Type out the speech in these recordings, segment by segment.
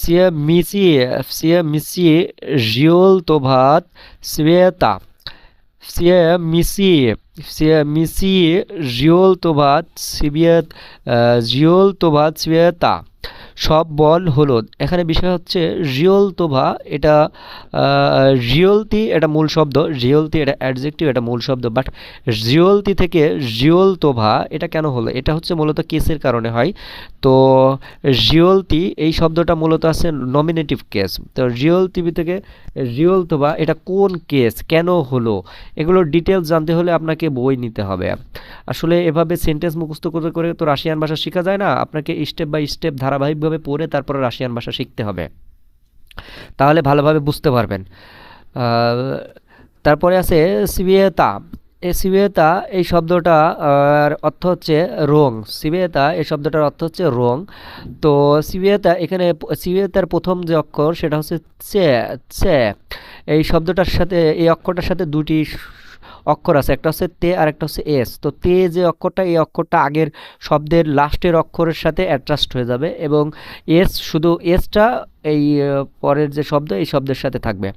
Все месье жил товат света. Все месье жил товат света। সব বল হলুদ। এখানে বিষয় হচ্ছে জিওল তোভা, এটা জিওলতি এটা মূল শব্দ, জিওলতি এটা অ্যাডজেক্টিভ, এটা মূল শব্দ, বাট জিওলতি থেকে জিওল তোভা এটা কেন হলো? এটা হচ্ছে মূলত কেসের কারণে হয়। তো জিওলতি এই শব্দটা মূলত আছে নমিনেটিভ কেস। তো জিওলতি থেকে জিওল তোভা এটা কোন কেস, কেন হলো, এগুলোর ডিটেলস জানতে হলে আপনাকে বই নিতে হবে। আসলে এভাবে সেন্টেন্স মুখস্থ করে করে তো রাশিয়ান ভাষা শেখা যায় না, আপনাকে স্টেপ বাই স্টেপ ধারাবাহিকভাবে পড়ে তারপরে রাশিয়ান ভাষা শিখতে হবে, তাহলে ভালোভাবে বুঝতে পারবেন। তারপরে আছে সিভিয়েতা। এই সিভিয়েতা এই শব্দটা অর্থ হচ্ছে রং। সিভিয়েতা এই শব্দটার অর্থ হচ্ছে রং। তো সিভিয়েতা এখানে সিভিয়েতার প্রথম যে অক্ষর সেটা হচ্ছে চে চে। এই শব্দটার সাথে এই অক্ষরটার সাথে দুটি অক্ষর আছে, একটা হচ্ছে তে আর একটা হচ্ছে এস। তো তে যে অক্ষরটা, এই অক্ষরটা আগের শব্দের লাস্টের অক্ষরের সাথে অ্যাডজাস্ট হয়ে যাবে এবং এস শুধু এসটা এই পরের যে শব্দ এই শব্দের সাথে থাকবে।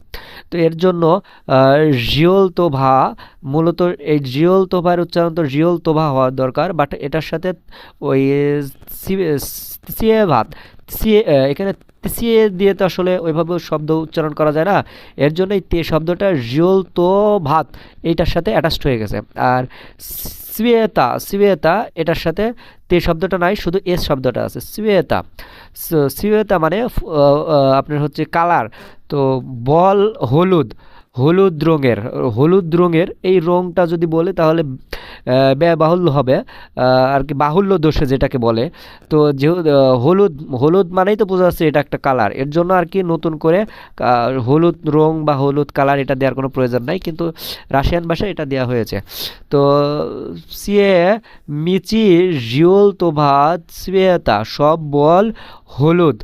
তো এর জন্য জিওল তোভা, মূলত এই জিওল তোভার উচ্চারণ তো জিওল তোভা হওয়ার দরকার, বাট এটার সাথে ওই সিয়ে ভাত সিয়ে এখানে সিয়ে দিয়ে তো আসলে ওইভাবে শব্দ উচ্চারণ করা যায় না, এর জন্য এই তে শব্দটা জিওল তো ভাত এইটার সাথে অ্যাটাচড হয়ে গেছে। আর সিভিয়েতা এটার সাথে তে শব্দটা নাই, শুধু এস শব্দটা আছে। সিভিয়েতা মানে আপনার হচ্ছে কালার। তো বল হলুদ, হলুদ রঙের এই রঙটা যদি বলে তাহলে ব্যয়বাহুল্য হবে, আর কি বাহুল্য দোষে যেটাকে বলে। তো যেহেতু হলুদ মানেই তো বোঝা যাচ্ছে এটা একটা কালার, এর জন্য আর কি নতুন করে হলুদ রং বা হলুদ কালার এটা দেওয়ার কোনো প্রয়োজন নাই, কিন্তু রাশিয়ান ভাষায় এটা দেওয়া হয়েছে। তো সিয়ে মিচি জিওল তোভাত সিয়েতা সব বল হলুদ।